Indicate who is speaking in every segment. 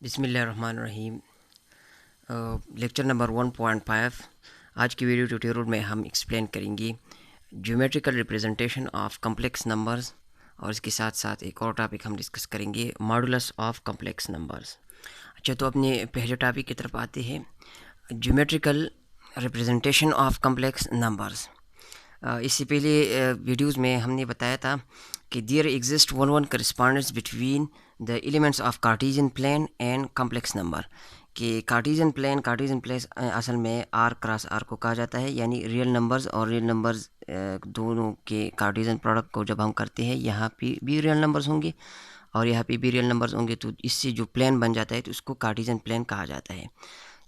Speaker 1: बिस्मिल्लाहिर्रहमानिर्रहीम। Lecture number 1.5। आज की वीडियो ट्यूटोरियल में हम एक्सप्लेन करेंगे geometrical representation of complex numbers, और इसके साथ साथ एक और टॉपिक हम डिस्कस करेंगे, मॉडुलस ऑफ कम्प्लेक्स नंबर्स। अच्छा, तो अपने पहले टॉपिक की तरफ आते हैं, geometrical representation of complex numbers. इससे पहले वीडियोस में हमने बताया था कि there exist one one correspondence between the elements of Cartesian plane and complex number. कि कार्टेशियन प्लेन असल में आर क्रॉस आर को कहा जाता है, यानी रियल नंबर्स और रियल नंबर्स दोनों के कार्टेशियन प्रोडक्ट को जब हम करते हैं, यहाँ पे भी रियल नंबर्स होंगे और यहाँ पे भी रियल नंबर्स होंगे, तो इससे जो प्लेन बन जाता है तो उसको कार्टेशियन प्लेन कहा जाता है।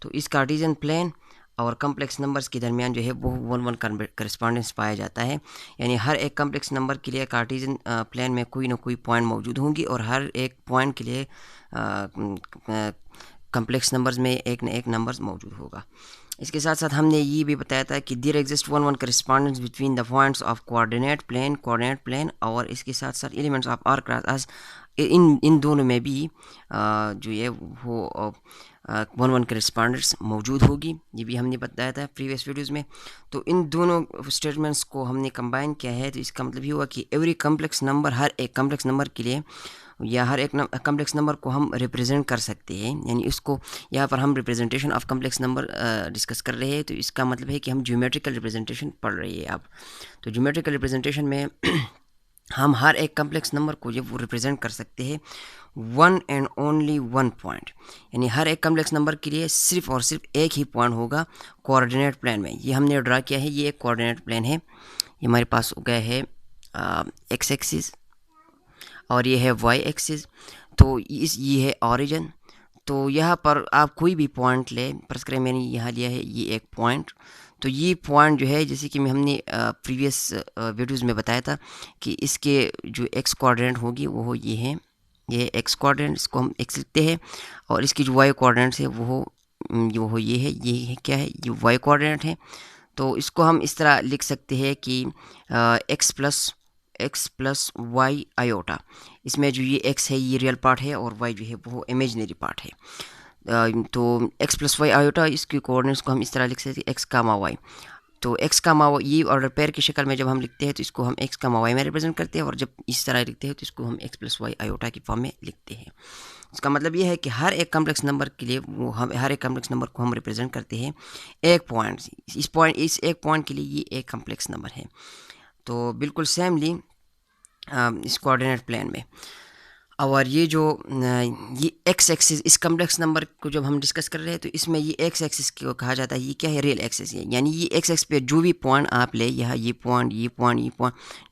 Speaker 1: तो इस कार्टेशियन प्लेन और कम्प्लेक्स नंबर्स के दरमियान जो है वो वन वन करस्पॉन्डेंस पाया जाता है, यानी हर एक कम्प्लेक्स नंबर के लिए कार्टेशियन प्लेन में कोई ना कोई पॉइंट मौजूद होंगी और हर एक पॉइंट के लिए कम्प्लेक्स नंबर्स में एक न एक नंबर मौजूद होगा। इसके साथ साथ हमने ये भी बताया था कि there exist one one correspondence between the points of coordinate plane और इसके साथ साथ एलिमेंट्स ऑफ आर क्रॉस। इन दोनों में भी जो है वो वन वन करस्पॉन्डेंस मौजूद होगी, ये भी हमने बताया था प्रीवियस वीडियोज़ में। तो इन दोनों स्टेटमेंट्स को हमने कंबाइन किया है, तो इसका मतलब ये हुआ कि एवरी कम्प्लेक्स नंबर, हर एक कम्प्लेक्स नंबर के लिए या हर एक कम्प्लेक्स नंबर को हम रिप्रेजेंट कर सकते हैं, यानी इसको यहाँ पर हम representation of complex number discuss कर रहे हैं, तो इसका मतलब है कि हम ज्योमेट्रिकल रिप्रेजेंटेशन पढ़ रहे हैं अब। तो ज्योमेट्रिकल रिप्रेजेंटेशन में हम हर एक कम्प्लेक्स नंबर को जब वो रिप्रेजेंट कर सकते हैं one and only one point, यानी हर एक कम्प्लेक्स नंबर के लिए सिर्फ और सिर्फ एक ही पॉइंट होगा कोऑर्डिनेट प्लेन में। ये हमने ड्रा किया है, ये एक कोऑर्डिनेट प्लेन है, ये हमारे पास हो गया है एक्स एक्सिस और ये है वाई एक्सिस। तो ये है ऑरिजिन। तो यहाँ पर आप कोई भी पॉइंट ले, फर्ज करें मैंने यहाँ लिया है ये एक पॉइंट, तो ये पॉइंट जो है जैसे कि हमने प्रीवियस वीडियोज़ में बताया था कि इसके जो एक्स कोऑर्डिनेट होगी वो ये है, ये एक्स कोऑर्डिनेट, इसको हम एक्स लिखते हैं, और इसकी जो वाई कोऑर्डिनेट है वो ये है क्या है, ये वाई कोऑर्डिनेट है। तो इसको हम इस तरह लिख सकते हैं कि एक्स प्लस वाई आयोटा। इसमें जो ये एक्स है ये रियल पार्ट है और वाई जो है वो इमेजिनरी पार्ट है। तो एक्स प्लस वाई आयोटा, इसकी कोऑर्डिनेट्स को हम इस तरह लिख सकते हैं एक्स कामा वाई। तो एक्स कामा वाई ये ऑर्डर पेयर की शक्ल में जब हम लिखते हैं तो इसको हम एक्स कामा वाई में रिप्रेजेंट करते हैं, और जब इस तरह लिखते हैं तो इसको हम एक्स प्लस वाई आयोटा की फॉर्म में लिखते हैं। इसका मतलब ये है कि हर एक कम्प्लेक्स नंबर के लिए वो हम हर एक कम्प्लेक्स नंबर को हम रिप्रेजेंट करते हैं एक पॉइंट। इस एक पॉइंट के लिए ये एक कम्प्लेक्स नंबर है। तो बिल्कुल सेमली इस कोऑर्डिनेट प्लेन में, और ये जो ये एक्स एक्सिस, इस कम्प्लेक्स नंबर को जब हम डिस्कस कर रहे हैं तो इसमें ये एक्स एक्सिस को कहा जाता है, ये क्या है, रियल एक्सिस है। यानी ये एक्स एक्सिस पे जो भी पॉइंट आप ले, यहाँ ये पॉइंट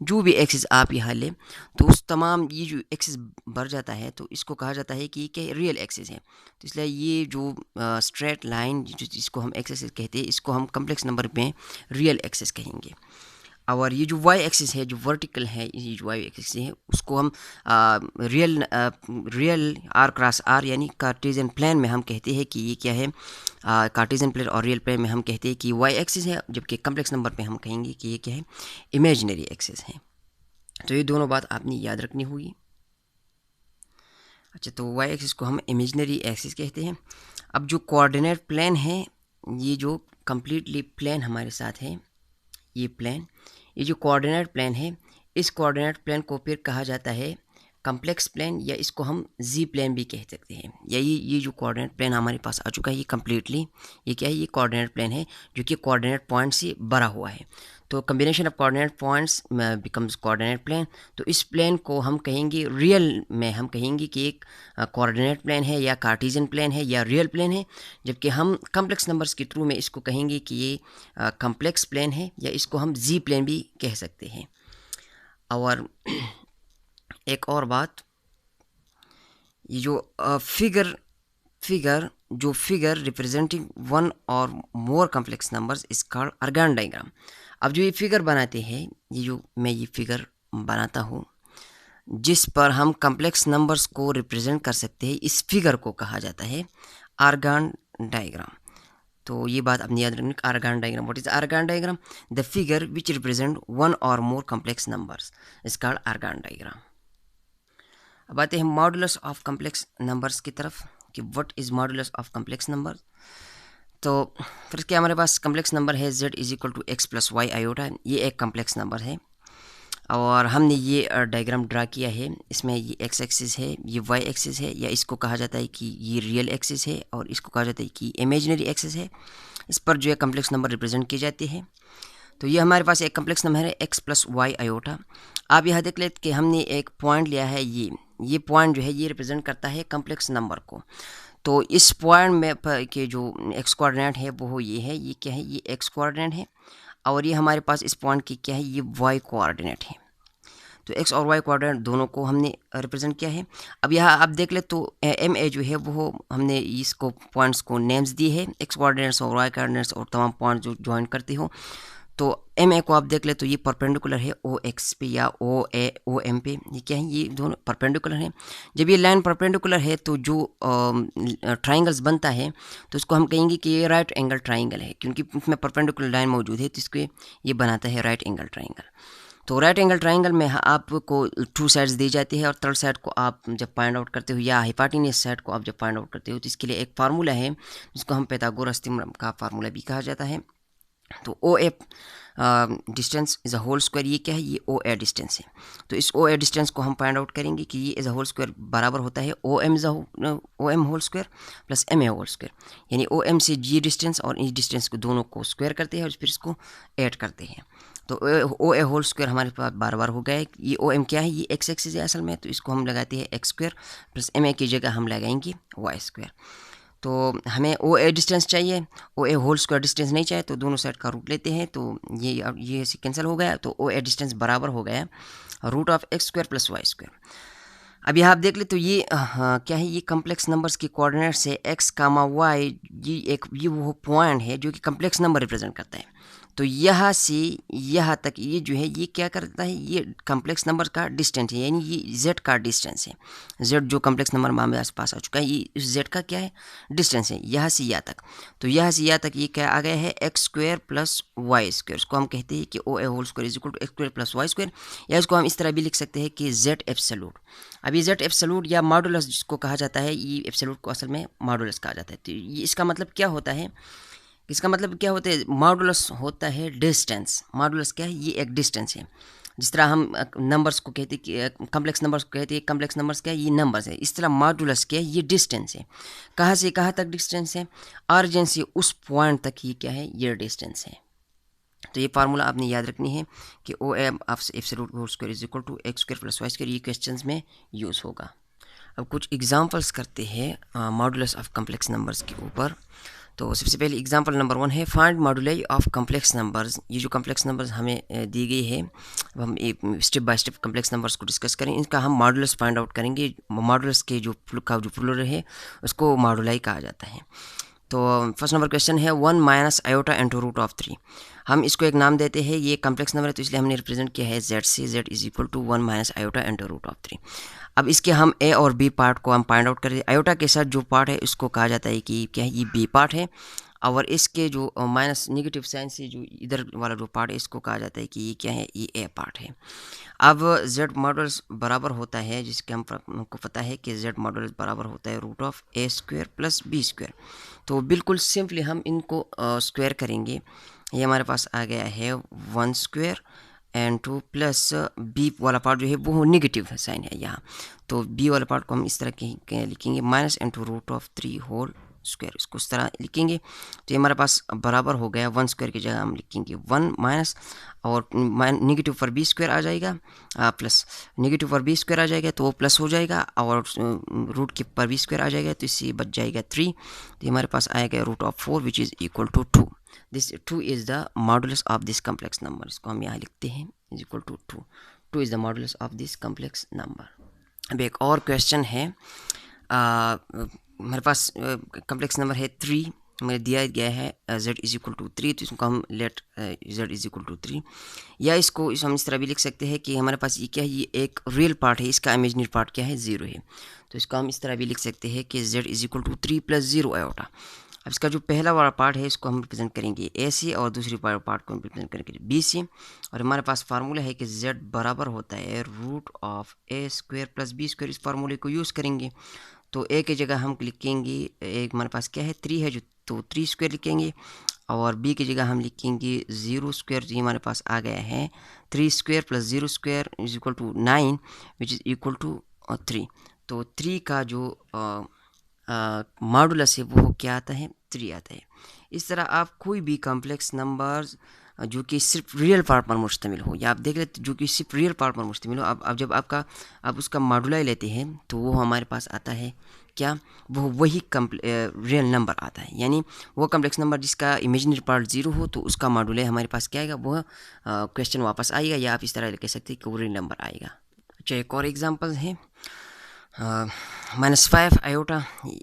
Speaker 1: जो भी एक्सिस आप यहाँ ले, तो उस तमाम ये जो एक्सिस भर जाता है तो इसको कहा जाता है कि ये क्या है, रियल एक्सिस है। तो इसलिए ये जो स्ट्रेट लाइन जिसको हम एक्स एक्सिस कहते हैं, इसको हम कम्प्लेक्स नंबर में रियल एक्सिस कहेंगे। और ये जो वाई एक्सिस है, जो वर्टिकल है, ये जो वाई एक्सिस है उसको हम रियल आर क्रॉस आर यानी कार्टेशियन प्लेन में हम कहते हैं कि ये क्या है, कार्टेशियन प्लेन और रियल प्लेन में हम कहते हैं कि वाई एक्सिस है, जबकि कम्प्लेक्स नंबर पे हम कहेंगे कि ये क्या है, इमेजिनरी एक्सिस है। तो ये दोनों बात आपने याद रखनी होगी। अच्छा, तो वाई एक्सिस को हम इमेजिनरी एक्सिस कहते हैं। अब जो कोऑर्डिनेट प्लेन है, ये जो कम्प्लीटली प्लेन हमारे साथ है, ये प्लेन, ये जो कोऑर्डिनेट प्लेन है, इस कोऑर्डिनेट प्लेन को फिर कहा जाता है कम्प्लेक्स प्लेन, या इसको हम जी प्लेन भी कह सकते हैं। या ये जो कोऑर्डिनेट प्लेन हमारे पास आ चुका है, ये कम्प्लीटली ये क्या है, ये कोऑर्डिनेट प्लेन है जो कि कोऑर्डिनेट पॉइंट से भरा हुआ है। तो combination of coordinate points becomes coordinate plane. तो इस प्लेन को हम कहेंगे, रियल में हम कहेंगे कि एक कोऑर्डिनेट प्लेन है या कार्टेशियन प्लेन है या रियल प्लेन है, जबकि हम कम्प्लेक्स नंबर्स के थ्रू में इसको कहेंगे कि ये कम्प्लेक्स प्लेन है, या इसको हम जी प्लेन भी कह सकते हैं। और एक और बात, ये जो फिगर रिप्रेजेंटिंग वन और more complex numbers is called Argand diagram. अब जो ये फिगर बनाते हैं, ये जो मैं ये फिगर बनाता हूँ जिस पर हम कम्प्लेक्स नंबर्स को रिप्रेजेंट कर सकते हैं, इस फिगर को कहा जाता है आर्गन डायग्राम। तो ये बात अपनी याद रखनी, Argand diagram. What is Argand diagram? The figure which represent one और more complex numbers is called Argand diagram. अब आते हैं मॉडुलस ऑफ कम्प्लेक्स नंबर्स की तरफ। कि what is modulus of complex number. तो फिर क्या हमारे पास कम्प्लेक्स नंबर है z is equal to x plus y iota, ये एक कम्प्लेक्स नंबर है और हमने ये डायग्राम ड्रा किया है। इसमें ये एक्स एक्सिस है, ये वाई एक्सिस है, या इसको कहा जाता है कि ये रियल एक्सिस है और इसको कहा जाता है कि इमेजिनरी एक्सिस है। इस पर जो है कम्प्लेक्स नंबर रिप्रेजेंट किए जाते हैं। तो ये हमारे पास एक कम्प्लेक्स नंबर है एक्स प्लस वाई आयोटा। आप यहाँ देख लेते कि हमने एक पॉइंट लिया है, ये पॉइंट जो है ये रिप्रेजेंट करता है कम्प्लेक्स नंबर को। तो इस पॉइंट में के जो एक्स कोऑर्डिनेट है वो ये है, ये क्या है, ये एक्स कोऑर्डिनेट है और ये हमारे पास इस पॉइंट की क्या है, ये वाई कोऑर्डिनेट है। तो एक्स और वाई कोऑर्डिनेट दोनों को हमने रिप्रेजेंट किया है। अब यहाँ आप देख ले तो एम ए जो है वो हमने इसको पॉइंट्स को नेम्स दिए है, एक्स कोऑर्डिनेट्स और वाई कोऑर्डिनेट्स और तमाम पॉइंट जो ज्वाइन करते हो। तो एम ए को आप देख ले तो ये परपेंडिकुलर है ओ एक्स पे या ओ एम पे, ये क्या है, ये दोनों परपेंडिकुलर हैं। जब ये लाइन परपेंडिकुलर है तो जो ट्राइंगल्स बनता है तो उसको हम कहेंगे कि ये राइट एंगल ट्राइंगल है, क्योंकि इसमें परपेंडिकुलर लाइन मौजूद है तो इसको ये बनाता है राइट एंगल ट्राइंगल। तो राइट एंगल ट्राइंगल में आपको 2 साइड्स दी जाती है और थर्ड साइड को आप जब फाइंड आउट करते हो या हाइपोटेन्यूस साइड को आप जब फाइंड आउट करते हो तो इसके लिए एक फार्मूला है जिसको हम पाइथागोरस थ्योरम का फार्मूला भी कहा जाता है। तो O A distance is a whole square, ये क्या है, ये ओ ए डिस्टेंस है। तो इस ओ ए डिस्टेंस को हम फाइंड आउट करेंगे कि ये इज़ अ होल स्क्वायर बराबर होता है O M whole square plus M A whole square, यानी ओ एम से जी डिस्टेंस और इस डिस्टेंस को दोनों को स्क्वायर करते हैं और फिर इसको ऐड करते हैं। तो ओ ए होल स्क्वायर हमारे पास बार बार हो गया है। ये ओ एम क्या है, ये एक्स एक्सिस है असल में, तो इसको हम लगाते हैं x square plus M A की जगह हम लगाएंगे वाई स्क्वायर। तो हमें ओ ए डिस्टेंस चाहिए, ओ ए होल स्क्वायर डिस्टेंस नहीं चाहिए, तो दोनों साइड का रूट लेते हैं। तो ये कैंसिल हो गया, तो ओ ए डिस्टेंस बराबर हो गया root of x square plus Y square. अब यहाँ आप देख ले तो ये क्या है, ये कम्प्लेक्स नंबर्स की कोऑर्डिनेट्स है एक्स कामा वाई, ये वो पॉइंट है जो कि कम्प्लेक्स नंबर रिप्रेजेंट करता है। तो यहाँ से यहाँ तक ये जो है ये क्या करता है, ये कम्प्लेक्स नंबर का डिस्टेंस है, यानी ये z का डिस्टेंस है। z जो कम्प्लेक्स नंबर हमारे पास आ चुका है, ये इस z का क्या है, डिस्टेंस है यहाँ से यहाँ तक। तो यहाँ से यहाँ तक ये क्या आ गया है, X square plus Y square. इसको हम कहते हैं कि O A whole square is equal to x square plus Y square, या इसको हम इस तरह भी लिख सकते हैं कि z एब्सोल्यूट। अब ये z एब्सोल्यूट या मॉडुलस जिसको कहा जाता है, ये एब्सोल्यूट को असल में मॉडुलस कहा जाता है। तो ये इसका मतलब क्या होता है, इसका मतलब क्या होता है, मॉडुलस होता है डिस्टेंस। मॉडुलस क्या है, ये एक डिस्टेंस है। जिस तरह हम नंबर्स को कहते हैं कि कम्प्लेक्स नंबर्स को कहते हैं, कम्प्लेक्स नंबर्स क्या है, ये नंबर्स है। इस तरह मॉडुलस क्या है, ये डिस्टेंस है। कहाँ से कहाँ तक डिस्टेंस है, ऑरिजिन से उस पॉइंट तक ये क्या है, ये डिस्टेंस है। तो ये फार्मूला आपने याद रखनी है कि O M of absolute whole square is equal to x square plus Y square, ये क्वेश्चंस में यूज़ होगा। अब कुछ एग्जांपल्स करते हैं मॉडुलस ऑफ कम्प्लेक्स नंबर्स के ऊपर। तो सबसे पहले एग्जांपल नंबर 1 है फाइंड मॉडुलाई ऑफ कम्प्लेक्स नंबर्स। ये जो कम्प्लेक्स नंबर्स हमें दी गई है, अब हम step by step complex numbers को डिस्कस करें। इनका हम मॉडुलस फाइंड आउट करेंगे। मॉडुलस के जो प्लूरल है उसको मॉडुलाई कहा जाता है। तो फर्स्ट नंबर क्वेश्चन है 1 minus iota into root of 3। हम इसको एक नाम देते हैं, ये कम्प्लेक्स नंबर है तो इसलिए हमने रिप्रेजेंट किया है z से, z is equal to 1 minus iota into root of 3। अब इसके हम a और b पार्ट को हम फाइंड आउट करें। आयोटा के साथ जो पार्ट है उसको कहा जाता है कि क्या है, ये b पार्ट है, और इसके जो माइनस नेगेटिव साइन से जो इधर वाला जो पार्ट है इसको कहा जाता है कि ये क्या है, ये ए पार्ट है। अब z मॉडुलस बराबर होता है, जिसके हमको पता है कि z मॉडुलस बराबर होता है root of a square plus b square. तो बिल्कुल सिंपली हम इनको स्क्वायर करेंगे। ये हमारे पास आ गया है 1 स्क्वायर एंड 2 प्लस बी वाला पार्ट जो है वो नेगेटिव साइन है यहाँ, तो बी वाला पार्ट को हम इस तरह के लिखेंगे minus into root of 3 whole square, इसको इस तरह लिखेंगे। तो ये हमारे पास बराबर हो गया 1 स्क्वायर की जगह हम लिखेंगे 1 माइनस, और नेगेटिव पर बी स्क्वायर आ जाएगा प्लस नेगेटिव पर बी स्क्वायर आ जाएगा तो वो प्लस हो जाएगा, और रूट के पर बी स्क्वायर आ जाएगा तो इससे बच जाएगा 3। तो हमारे पास आएगा root of 4 which is equal to 2। This 2 is the modulus of this complex number. इसको हम यहाँ लिखते हैं is equal to 2। 2 is the modulus of this complex number. अब एक और क्वेश्चन है, हमारे पास कम्प्लेक्स नंबर है 3, हमें दिया गया है z इज इक्वल टू 3, तो इसको हम let z is equal to 3, या इसको हम इस तरह भी लिख सकते हैं कि हमारे पास ये क्या है, ये एक रियल पार्ट है, इसका इमेजिनरी पार्ट क्या है, 0 है। तो इसको हम इस तरह भी लिख सकते हैं कि z is equal to 3 plus 0 iota. अब इसका जो पहला वाला पार्ट है इसको हम रिप्रेजेंट करेंगे ए से, और दूसरी पार्ट को हम रिप्रेजेंट करेंगे बी से। और हमारे पास फार्मूला है कि z बराबर होता है root of a square plus b square. इस फार्मूले को यूज़ करेंगे तो ए की जगह हम लिखेंगे, एक हमारे पास क्या है 3 है, जो तो 3 स्क्वायर लिखेंगे, और बी की जगह हम लिखेंगे 0 स्क्वायर। ये हमारे पास आ गया है 3 square plus 0 square is equal to 9 which is equal to 3। तो 3 का जो मॉडुलस है वो क्या आता है, 3 आता है। इस तरह आप कोई भी कॉम्प्लेक्स नंबर्स जो कि सिर्फ रियल पार्ट पर मुश्तमिल हो, या आप देख लेते जो कि सिर्फ रियल पार्ट पर मुश्तमिल हो, अब जब आप उसका मॉडुलाई लेते हैं तो वो हमारे पास आता है क्या, वो वही रियल नंबर आता है। यानी वो कॉम्प्लेक्स नंबर जिसका इमेजिनरी पार्ट 0 हो तो उसका मॉडुलाई हमारे पास क्या आएगा, वो क्वेश्चन वापस आएगा, या आप इस तरह कह सकते हैं कि वो रियल नंबर आएगा। अच्छा, एक और एग्जांपल है -5 iota,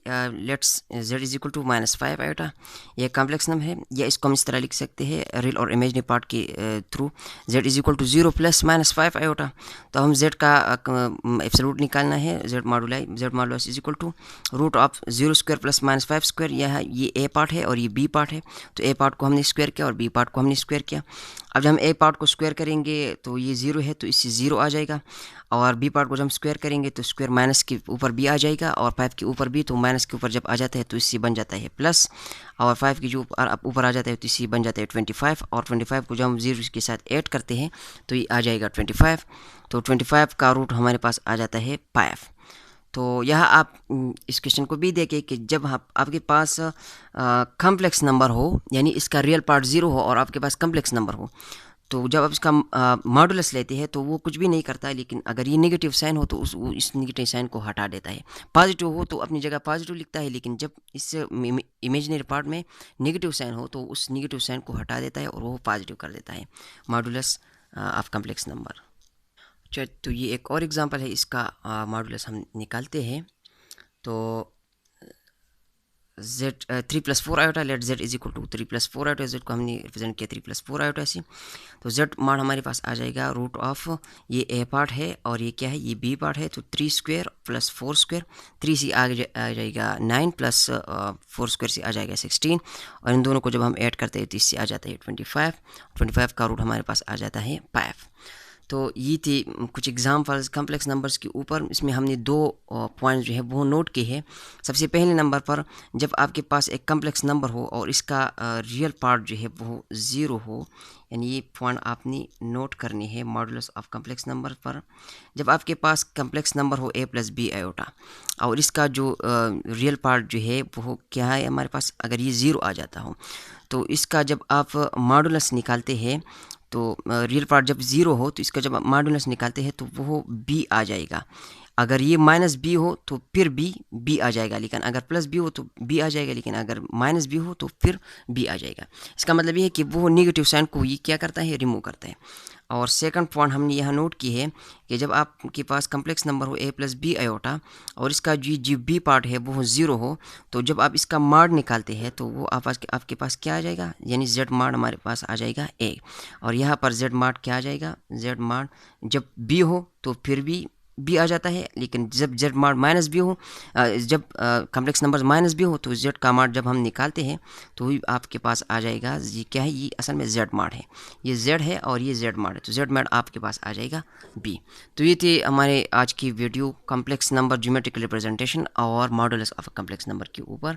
Speaker 1: let's z is equal to -5 iota. ये कॉम्प्लेक्स नंबर है, या इसको हम इस तरह लिख सकते हैं रियल और इमेजिनरी पार्ट के through, z is equal to 0 plus -5 iota. तो हम z का एब्सोल्यूट निकालना है, z modulus is equal to root of 0 square plus -5 square. यह ये a पार्ट है और ये b पार्ट है, तो a पार्ट को हमने स्क्वायर किया और b पार्ट को हमने स्क्वायर किया। अब जब हम a पार्ट को स्क्वायर करेंगे तो ये 0 है, तो इससे 0 आ जाएगा, और b पार्ट को जब हम स्क्वायर करेंगे तो स्क्वायर माइनस के ऊपर b आ जाएगा, और 5 के ऊपर b, तो माइनस के ऊपर जब आ जाता है तो इससे बन जाता है प्लस, और 5 की जो ऊपर आ जाता है तो इससे बन जाता है 25, और 25 को जब हम 0 के साथ ऐड करते हैं तो ये आ जाएगा 25। तो 25 का रूट हमारे पास आ जाता है 5। तो यह आप इस क्वेश्चन को भी देखें कि जब आपके पास कॉम्प्लेक्स नंबर हो, यानी इसका रियल पार्ट 0 हो और आपके पास कॉम्प्लेक्स नंबर हो, तो जब आप इसका मॉडुलस लेते हैं तो वो कुछ भी नहीं करता है, लेकिन अगर ये नेगेटिव साइन हो तो इस नेगेटिव साइन को हटा देता है। पॉजिटिव हो तो अपनी जगह पॉजिटिव लिखता है, लेकिन जब इस इमेजिनरी पार्ट में नेगेटिव साइन हो तो उस नेगेटिव साइन को हटा देता है और वो पॉजिटिव कर देता है मॉडुलस ऑफ कॉम्प्लेक्स नंबर। चलिए, तो ये एक और एग्जांपल है, इसका मॉडुलस हम निकालते हैं। तो z 3 + 4 iota, let z is equal to 3 + 4 iota, z को हमने रिप्रेजेंट किया 3 + 4 आयोटा से। तो z मान हमारे पास आ जाएगा रूट ऑफ, ये a पार्ट है और ये क्या है, ये b पार्ट है, तो 3 स्क्वायर प्लस 4 स्क्वायर, 3 से आ जाएगा 9 प्लस 4 स्क्वायर से आ जाएगा 16, और इन दोनों को जब हम ऐड करते हैं तो इससे आ जाता है 25 का रूट हमारे पास आ जाता है 5। तो ये थी कुछ एग्जाम्पल्स कॉम्प्लेक्स नंबर्स के ऊपर। इसमें हमने 2 पॉइंट जो है वो नोट किए हैं। सबसे पहले नंबर पर, जब आपके पास एक कॉम्प्लेक्स नंबर हो और इसका रियल पार्ट जो है वो 0 हो, यानी ये पॉइंट आपने नोट करनी है मॉडुलस ऑफ कॉम्प्लेक्स नंबर पर। जब आपके पास कॉम्प्लेक्स नंबर हो a + b आयोटा, और इसका जो रियल पार्ट जो है वो क्या है हमारे पास, अगर ये 0 आ जाता हो तो इसका जब आप मॉडुलस निकालते हैं तो रियल पार्ट जब 0 हो तो इसका जब आप मॉडुलस निकालते हैं तो वो b आ जाएगा। अगर ये -b हो तो फिर b आ जाएगा, लेकिन अगर +b हो तो b आ जाएगा, लेकिन अगर -b हो तो फिर b आ जाएगा। इसका मतलब ये है कि वो नेगेटिव साइन को ये क्या करता है, रिमूव करता है। और सेकंड पॉइंट हमने यहाँ नोट की है कि जब आपके पास कॉम्प्लेक्स नंबर हो a + b आयोटा और इसका जो b पार्ट है वो 0 हो, तो जब आप इसका मॉड निकालते हैं तो वो आपके पास क्या आ जाएगा, यानी z मॉड हमारे पास आ जाएगा a, और यहाँ पर z मॉड क्या आ जाएगा, z मॉड जब b हो तो फिर भी b आ जाता है, लेकिन जब z मॉड -b हो, जब कॉम्प्लेक्स नंबर -b हो तो z का मॉड जब हम निकालते हैं तो ही आपके पास आ जाएगा। ये क्या है, ये असल में z मॉड है, ये z है और ये z मॉड है, तो z मॉड आपके पास आ जाएगा b। तो ये थे हमारे आज की video complex number geometrical representation और मॉडुलस ऑफ कॉम्प्लेक्स नंबर के ऊपर।